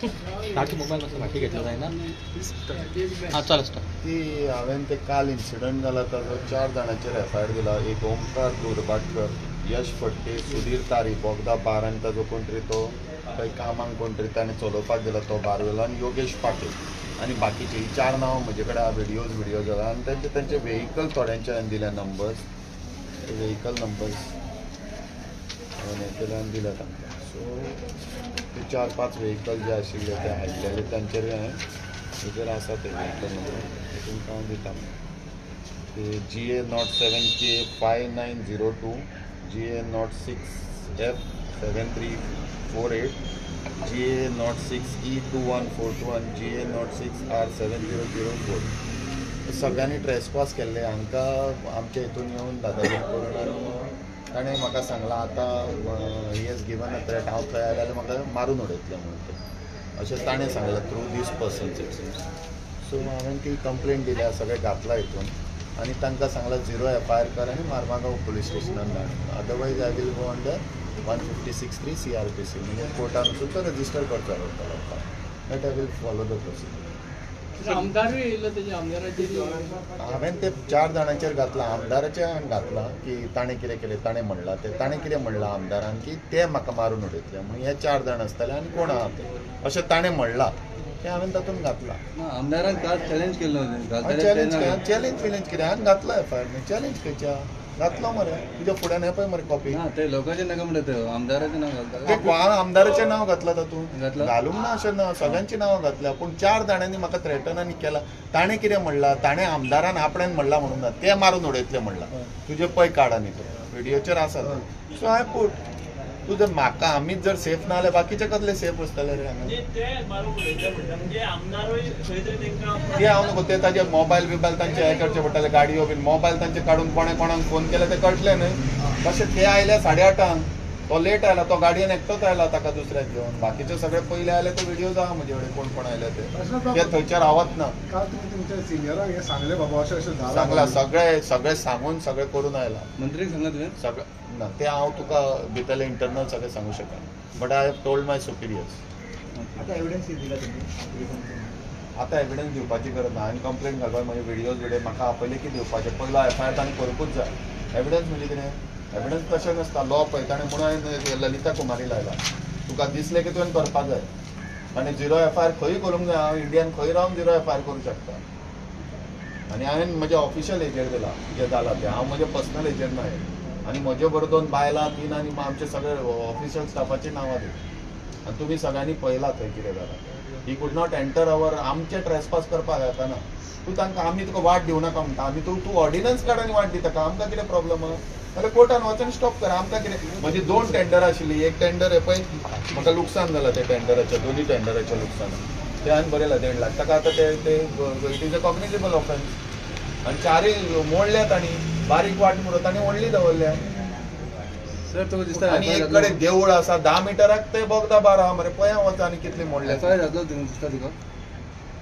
ताकि मोबाईल मातसो फाटी घेतलो जायना हां चल स्टार्ट ती हांवें ते काल इन्सिडंट जाला ताजो 4 जाणांचेर एफआयआर दिला. एक ओमकार दुर्भाटकर, यश फडते, सुधीर तारी, बोगदा बार आनी ताजो कोण तरी तो खंय कामांक कोण तरी ताणें चलोवपाक गेलो तो बारवेलो आनी योगेश पाटील आनी बाकीचे ही 4 नांव म्हजे कडेन व्हिडिओ जाला आनी तेंचे व्हेहिकल थोड्यांचे हांवें दिल्या नंबर्स व्हेहिकल नंबर्स हांवें हें केल्यान दिल्या तांकां. सो ते 4-5 व्हेहिकल जे आशिल्ले ते हाडलेले तांचेर हेजेर आसा ते व्हेहिकल नंबर तुमकां हांव दिता. ते GA07K 5902, GA06F 7348, GA06E 2142 आनी GA06R 7004. सगळ्यांनी ट्रेसपास केल्ले हांकां आमच्या हितून येवन दादागिरी करून आनी ताणें म्हाका सांगलां आतां he has given a threat हांव थंय आयलें जाल्यार म्हाका मारून उडयतलें म्हणून ते अशें ताणें सांगलां थ्रू दीस पर्सन्स. सो हांवें ती कंप्लेंट दिल्या सगळें घातला हितून आनी तांकां सांगलां 0 एफआयआर कर आनी मारमागांव पुलीस स्टेशनान धाड. Otherwise I will go under 156(3) CRPC म्हणजे कोर्टान वचून तो रजिस्टर करचो पडटलो. That I will follow the procedure. आमदारूय येयलो तेजे आमदाराचे हांवें ते 4 जाणांचेर घातला. आमदाराचे हांवें घातला की ताणें कितें केलें ताणें म्हणलां ते ताणें कितें म्हणलां आमदारान की ते म्हाका मारून उडयतले म्हणून हे 4 जाण आसतले आनी कोण आहा ते अशें ताणें म्हणलां ते हांवें तातूंत घातलां. आमदारान काल चॅलेंज केल्लो चॅलेंज कितें हांवें घातला एफआयआर चॅलेंज खंयच्या घातलो मरे तुज्या फुड्यान हें पळय मरे कॉपी ते लोकांचे नाका म्हणटा ते आमदाराचें नांव घालता ते आमदाराचें नांव घातलां तातूंत घालूंक ना अशें ना सगळ्यांची नांवां घातल्या पूण 4 जाणांनी म्हाका थ्रेटनांनी केला. ताणें कितें म्हणलां ताणें आमदारान आपणेन म्हणलां म्हणून ना ते मारून उडयतले म्हणलां तुजे पळय काड आनी तो व्हिडियोचेर आसा. सो हांवें पूट तूं जर म्हाका आमीच जर सेफ ना जाल्यार बाकीचे कसले सेफ आसतले रे हांगा ते हांव नको ते ताजे मोबायल तांचे हें करचे पडटले गाडयो बीन मोबायल तांचे काडून कोणाक फोन केले ते कळटले न्हय. तशें ते आयले 8:30 तो लेट आयला तो गाडयेन एकटोच आयला ताका दुसऱ्याक घेवन बाकीचे सगळे पयले आयले तो व्हिडिओ आहा म्हजे कडेन कोण आयले ते थंयच्यार रावत ना. सांगला सगळे सांगून सगळे करून आयला. मंत्रीक सांगला तुवें सगळें ना ते हांव तुका भितरले इंटरनल सगळें सांगूं शकना बट आय हॅव टोल्ड माय सुपिरियर्स. आतां एविडन्स दिला तुमी आतां एविडन्स दिवपाची गरज ना. हांवें कंप्लेंट घालपाक म्हजे व्हिडिओ म्हाका आपयले की दिवपाचे पयलो एफआयआर ताणें करूंकूच जाय. एविडन्स म्हणजे कितें एविडन्स तशें नासता लॉ पळय ताणें म्हणून हांवें ललिता कुमारी लायला तुका दिसलें की तुवें करपाक जाय आनी 0 एफआयआर खंय करूंक जाय. हांव इंडियान खंय रावन 0 एफआयआर करूंक शकता आनी हांवें म्हजे ऑफिशियल हेजेर दिला जें जालां तें हांव म्हजे पर्सनल हेजेर ना आनी म्हजे बरोबर 2 बायलां 3 आनी आमचे सगळे ऑफिशियल स्टाफाची नांवां दी आनी तुमी सगळ्यांनी पळयलां थंय कितें जालां. ही कूड नॉट एंटर अवर आमचे ट्रेसपास करपाक येता ना. तूं तांकां आमी तुका वाट दिवं नाका म्हणटा आमी तूं ऑर्डिनन्स काड आनी वाट दिता आमकां कितें प्रॉब्लम जाल्यार कोर्टान वचून स्टॉप कर. आमकां कितें म्हजी 2 टेंडर आशिल्ली एक टेंडर हें पळय म्हाका लुकसाण जालां ते टेंडराचें दोनी टेंडराचें लुकसाण ते हांवें बरयलां 1.5 लाख ताका आतां ते it is a cognizable offence आनी 4य मोडल्या तांणी बारीक वाट म्हणून तांणी व्हडली दवरल्या. सर तुका दिसता आनी एक कडेन देवूळ आसा 10 मिटराक ते बोगदा बार आहा मरे पळया वचा आनी कितले मोडल्या. दिसता तुका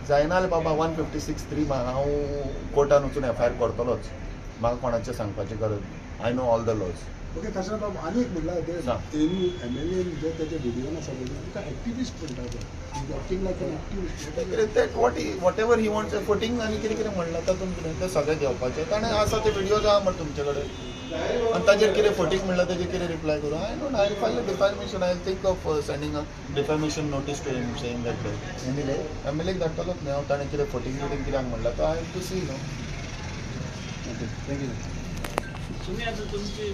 जायना जाल्यार बाबा 156(3) हांव कोर्टान वचून एफआयआर करतलोच. म्हाका कोणाचें सांगपाची गरज ना. I know all the laws. Okay तशें बाबा आनी एक म्हणल्यार तेणी MLA जे तेजे व्हिडिओन आसा तुका एक्टिविस्ट म्हणटा acting like an activist whatever he ही वॉन्ट्स फोटींग आनी कितें कितें म्हणलां तातूंत कितें ते सगळें घेवपाचें ताणें आसा ते व्हिडिओज आहा मरे तुमचे कडेन आनी ताजेर कितें फोटींग म्हणलां ताजेर कितें रिप्लाय करूं. I don't I file defamation I think of sending a defamation notice to him saying that MLAक धाडटलोच न्ही हांव ताणें कितें फोटींग कित्याक म्हणलां तो I have to see no. Okay thank you. तुम्ही आता तुमची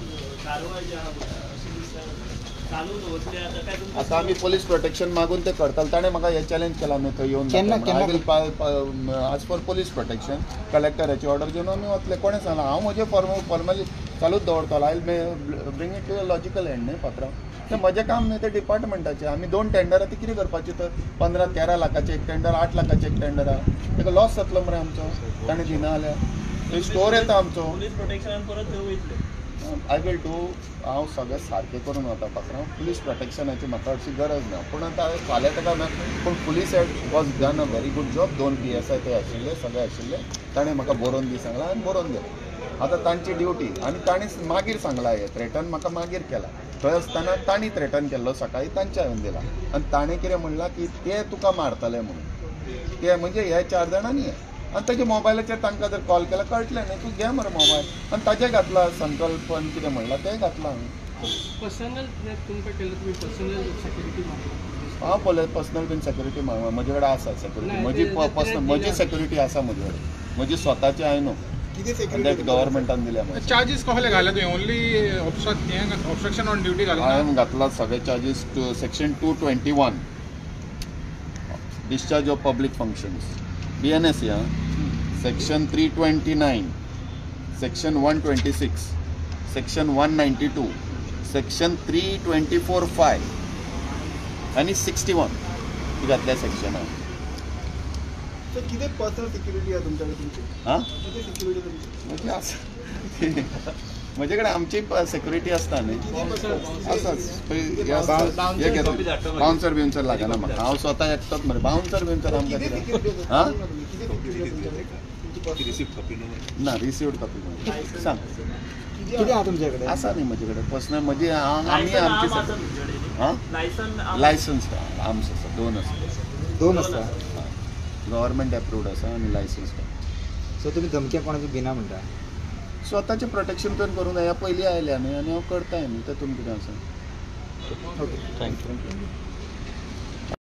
कारवाई जी चालू दवरली आता आम्ही पोलीस प्रोटेक्शन मागून ते करताले. ताणें म्हाका हे चॅलेंज केला न्हू थंय येवन आज फॉर पोलीस प्रोटेक्शन कलेक्टराची ऑर्डर घेवन आमी वतले. कोणें सांगलां हांव म्हजें फॉर्मली चालूच दवरतलो. I bring it to a logical end न्ही पात्रांव तें म्हजें काम न्ही ते डिपार्टमेंटाचें. आमी 2 टेंडरां ती कितें करपाची तर 15-13 लाखाचें एक टेंडर 8 लाखाचें एक टेंडर आहा तेका लॉस जातलो मरे आमचो ताणें दिना जाल्यार स्टोर येता आमचो. पोलीस प्रोटेक्शनान परत थंय वयतले आय वील डू हांव सगळें सारकें करून वता पात्रांव. पुलीस प्रोटेक्शनाची म्हाका हरशी गरज ना पूण आतां फाल्यां ताका ना पूण police head was done a very good job. 2 PSI ते आशिल्ले सगळे आशिल्ले ताणें म्हाका बरोवन दी सांगलां आनी बरोवन दिलें. आतां तांची ड्युटी आनी ताणें मागीर सांगलां हे थ्रेटन म्हाका मागीर केला. थंय आसतना तांणी थ्रेटन केल्लो सकाळी तांच्या हांवें दिला आनी ताणें कितें म्हणलां की ते तुका मारतले म्हणून ते म्हणजे हे 4 जाणांनी आनी ताच्या मोबायलाचेर तांकां जर कॉल केला कळटलें न्ही तूं घे मरे मोबायल आनी ताजें घातला संकल्पन कितें म्हणलां तें घातलां हांवें पर्सनल तुमकां केलं तुम्ही पर्सनल सेक्युरिटी हांव पळय पर्सनल बीन सेक्युरिटी म्हजे कडेन आसा सेक्युरिटी म्हजी पर्सनल म्हजी सेक्युरिटी आसा म्हजे कडेन म्हजी स्वताची हांवें न्हू गव्हर्मेंटान दिल्या म्हाका चार्जेस कसले घाले तुवें ओनली ऑब्स्ट्रक्शन ऑन ड्युटी घालून हांवें घातला सगळे charges to section 221 discharge of public functions BNS या सेक्शन 329 सेक्शन 126 सेक्शन 192 सेक्शन 324(5) आणि 61 ही घातल्या सेक्शनान सर किती पर्सनल सिक्युरिटी आहे तुमच्याकडे तुमची हां किती सिक्युरिटी तुमची म्हणजे असं म्हजे कडेन आमची सेक्युरिटी आसता न्ही आसाच बाउन्सर बिउन्सर लागना म्हाका हांव स्वता एकटोच मरे बाउन्सर बिउन्सर आमकां कितें हां ना रिसिव्ड कॉपी सांग किती आहा तुमच्याकडे आसा न्ही म्हजे कडेन पर्सनल म्हजी आमी आमची हां लायसन्स आर्म्स आसा 2 आसा 2 आसता गव्हर्मेंट एप्रूव्ड आसा आनी लायसन्स सो तुम्ही धमक्या कोणाची भिना म्हणटा स्वताचें प्रोटेक्शन तुवें करूं ह्या पयलीं आयल्या न्ही आनी हांव करताय न्ही तेतून कितें आसा ओके थँक्यू